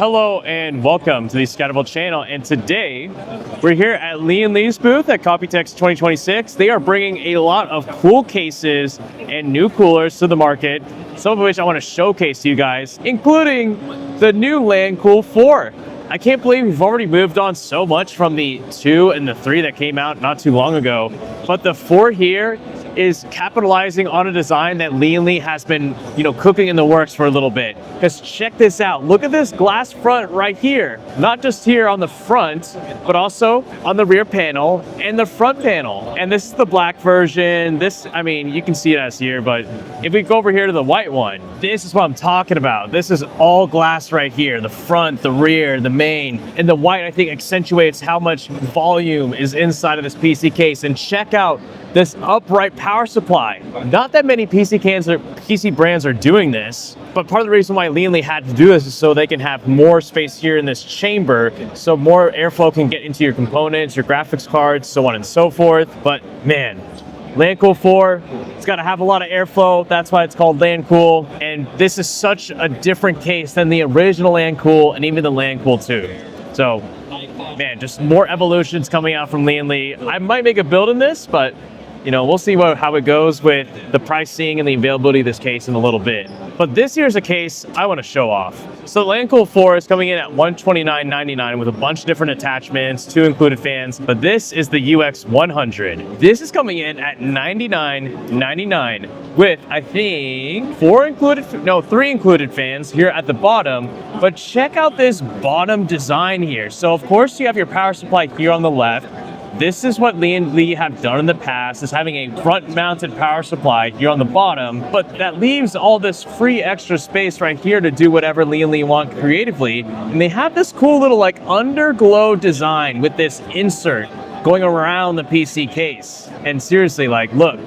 Hello and welcome to the Scatterable channel, and today we're here at Lian Li's booth at Computex 2026. They are bringing a lot of cool cases and new coolers to the market, some of which I want to showcase to you guys, including the new Lncool 4. I can't believe we've already moved on so much from the 2 and the 3 that came out not too long ago, but the 4 here is capitalizing on a design that Lian Li has been, cooking in the works for a little bit. Because check this out. Look at this glass front right here. Not just here on the front, but also on the rear panel and the front panel. And this is the black version. This, you can see it as here, but if we go over here to the white one, this is what I'm talking about. This is all glass right here. The front, the rear, the main. And the white, I think, accentuates how much volume is inside of this PC case. And check out this upright power supply. Not that many PC brands are doing this, but part of the reason why Lian Li had to do this is so they can have more space here in this chamber, so more airflow can get into your components, your graphics cards, so on and so forth. But man, Lncool 4, it's got to have a lot of airflow. That's why it's called Lncool. And this is such a different case than the original Lncool and even the Lncool 2. So, man, just more evolutions coming out from Lian Li. I might make a build in this, but we'll see how it goes with the pricing and the availability of this case in a little bit. But this here's a case I want to show off. So the Lncool 4 is coming in at $129.99 with a bunch of different attachments, 2 included fans. But this is the UX100. This is coming in at $99.99 with, I think, 3 included fans here at the bottom. But check out this bottom design here. So of course you have your power supply here on the left. This is what Lian Li have done in the past, is having a front-mounted power supply here on the bottom, but that leaves all this free extra space right here to do whatever Lian Li want creatively. And they have this cool little underglow design with this insert going around the PC case. And seriously, look,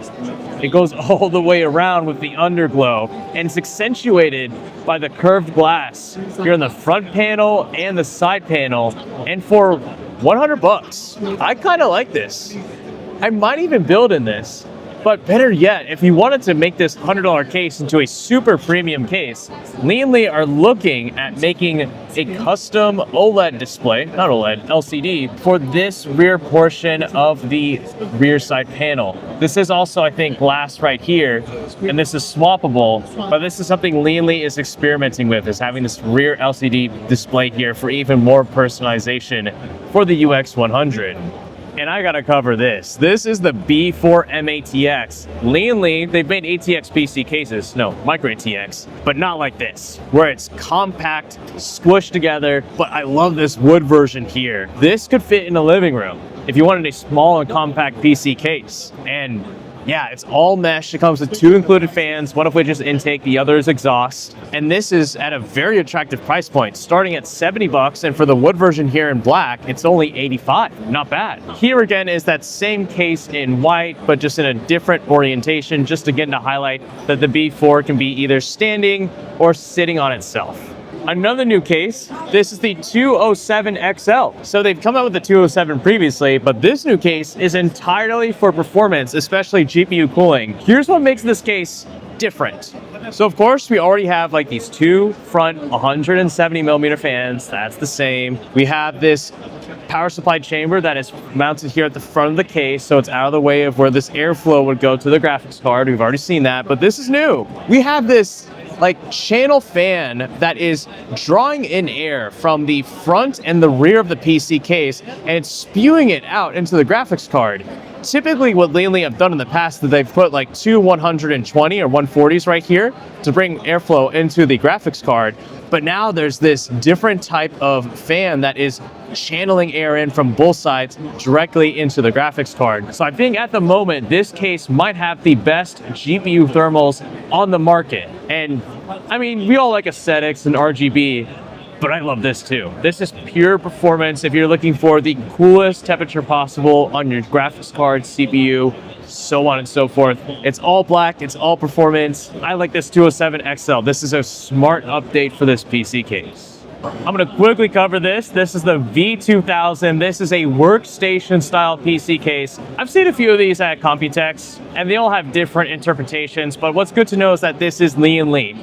it goes all the way around with the underglow, and it's accentuated by the curved glass here in the front panel and the side panel. And for 100 bucks. I kind of like this. I might even build in this. But better yet, if you wanted to make this $100 case into a super premium case, Lian Li are looking at making a custom OLED display, not OLED, LCD, for this rear portion of the rear side panel. This is also, I think, glass right here, and this is swappable, but this is something Lian Li is experimenting with, is having this rear LCD display here for even more personalization for the UX100. And I gotta cover this. This is the B4 mATX. Lian Li, they've made ATX PC cases, no, micro ATX, but not like this, where it's compact, squished together, but I love this wood version here. This could fit in a living room if you wanted a small and compact PC case. And yeah, it's all mesh. It comes with 2 included fans, one of which is intake, the other is exhaust. And this is at a very attractive price point, starting at 70 bucks. And for the wood version here in black, it's only 85. Not bad. Here again is that same case in white, but just in a different orientation, just again to highlight that the B4 can be either standing or sitting on itself. Another new case, this is the 207 XL. So they've come out with the 207 previously, but this new case is entirely for performance, especially GPU cooling. Here's what makes this case different. So of course we already have these 2 front 170mm fans, that's the same. We have this power supply chamber that is mounted here at the front of the case, so it's out of the way of where this airflow would go to the graphics card. We've already seen that, but this is new. We have this channel fan that is drawing in air from the front and the rear of the PC case, and it's spewing it out into the graphics card. Typically what Lian Li have done in the past is they've put 2 120 or 140s right here to bring airflow into the graphics card. But now there's this different type of fan that is channeling air in from both sides directly into the graphics card. So I think at the moment, this case might have the best GPU thermals on the market. And we all like aesthetics and RGB, but I love this too. This is pure performance. If you're looking for the coolest temperature possible on your graphics card, CPU, so on and so forth. It's all black, it's all performance. I like this 207 XL. This is a smart update for this PC case. I'm going to quickly cover this. This is the V2000. This is a workstation style PC case. I've seen a few of these at Computex, and they all have different interpretations, but what's good to know is that this is Lian Li.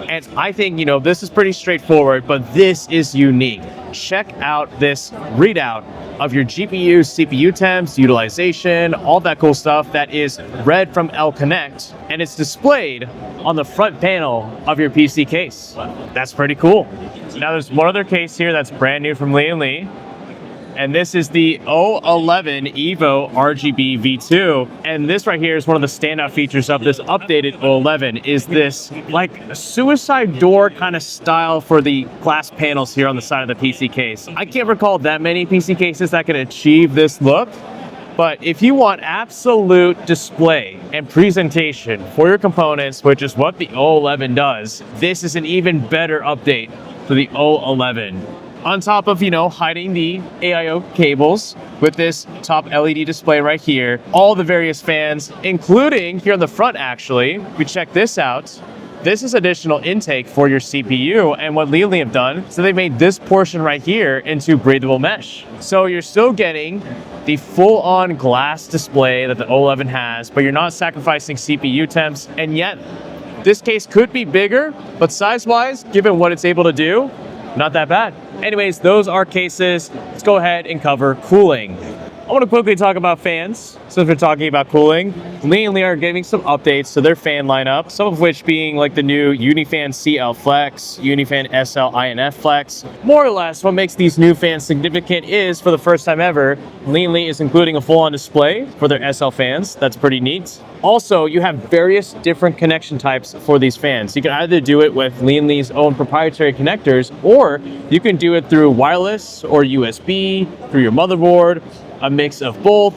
And I think, you know, this is pretty straightforward, but this is unique. Check out this readout of your GPU, CPU temps, utilization, all that cool stuff that is read from Lconnect, and it's displayed on the front panel of your PC case. That's pretty cool. Now there's one other case here that's brand new from Lian Li, and this is the 011 EVO RGB V2. And this right here is one of the standout features of this updated 011 is this like suicide door kind of style for the glass panels here on the side of the PC case. I can't recall that many PC cases that can achieve this look. But if you want absolute display and presentation for your components, which is what the 011 does, this is an even better update for the 011. On top of, you know, hiding the AIO cables with this top LED display right here, all the various fans, including here on the front actually, we check this out. This is additional intake for your CPU, and what Lian Li have done, so they made this portion right here into breathable mesh. So you're still getting the full-on glass display that the 011 has, but you're not sacrificing CPU temps, and yet this case could be bigger, but size-wise, given what it's able to do, not that bad. Anyways, those are cases. Let's go ahead and cover cooling. I want to quickly talk about fans. Since we're talking about cooling, Lian Li are giving some updates to their fan lineup, some of which being like the new Unifan CL Flex, Unifan SL INF Flex. More or less, what makes these new fans significant is, for the first time ever, Lian Li is including a full-on display for their SL fans. That's pretty neat. Also, you have various different connection types for these fans. You can either do it with Lian Li's own proprietary connectors, or you can do it through wireless or USB, through your motherboard, a mix of both.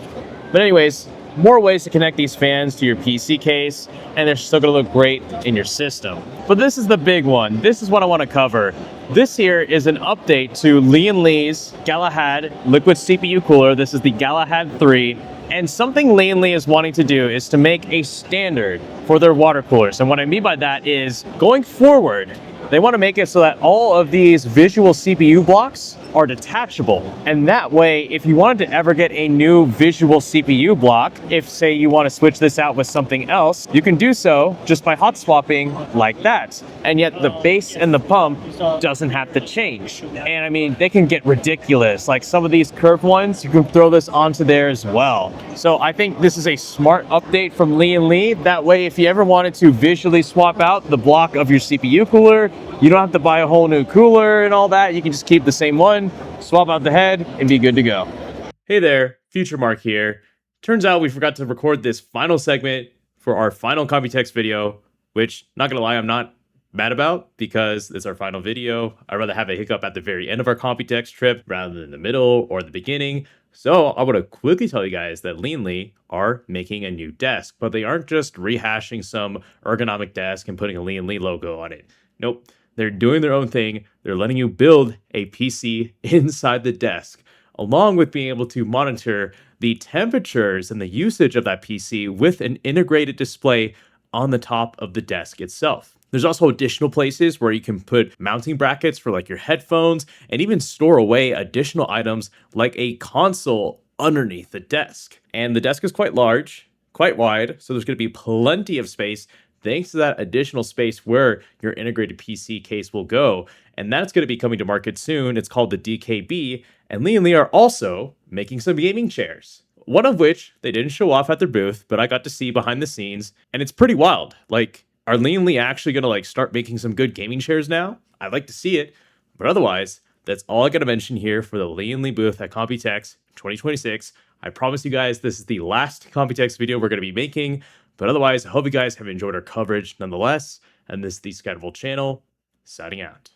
But anyways, more ways to connect these fans to your PC case, and they're still gonna look great in your system. But this is the big one. This is what I wanna cover. This here is an update to Lian Li's Galahad liquid CPU cooler. This is the Galahad 3. And something Lian Li is wanting to do is to make a standard for their water coolers. And what I mean by that is, going forward, they want to make it so that all of these visual CPU blocks are detachable. And that way, if you wanted to ever get a new visual CPU block, if say you want to switch this out with something else, you can do so just by hot swapping like that. And yet the base and the pump doesn't have to change. And I mean, they can get ridiculous. Like some of these curved ones, you can throw this onto there as well. So I think this is a smart update from Lian Li. That way, if you ever wanted to visually swap out the block of your CPU cooler, you don't have to buy a whole new cooler and all that. You can just keep the same one, swap out the head, and be good to go. Hey there, Future Mark here. Turns out we forgot to record this final segment for our final Computex video, which, not gonna lie, I'm not mad about because it's our final video. I'd rather have a hiccup at the very end of our Computex trip rather than the middle or the beginning. So I want to quickly tell you guys that Lian Li are making a new desk, but they aren't just rehashing some ergonomic desk and putting a Lian Li logo on it. Nope. They're doing their own thing. They're letting you build a PC inside the desk, along with being able to monitor the temperatures and the usage of that PC with an integrated display on the top of the desk itself. There's also additional places where you can put mounting brackets for like your headphones and even store away additional items like a console underneath the desk. And the desk is quite large, quite wide, so there's going to be plenty of space thanks to that additional space where your integrated PC case will go. And that's going to be coming to market soon. It's called the DKB. And Lian Li are also making some gaming chairs. One of which they didn't show off at their booth, but I got to see behind the scenes. And it's pretty wild. Like, are Lian Li actually going to like start making some good gaming chairs now? I'd like to see it. But otherwise, that's all I got to mention here for the Lian Li booth at Computex 2026. I promise you guys this is the last Computex video we're going to be making. But otherwise, I hope you guys have enjoyed our coverage nonetheless. And this is the Scatterable channel, signing out.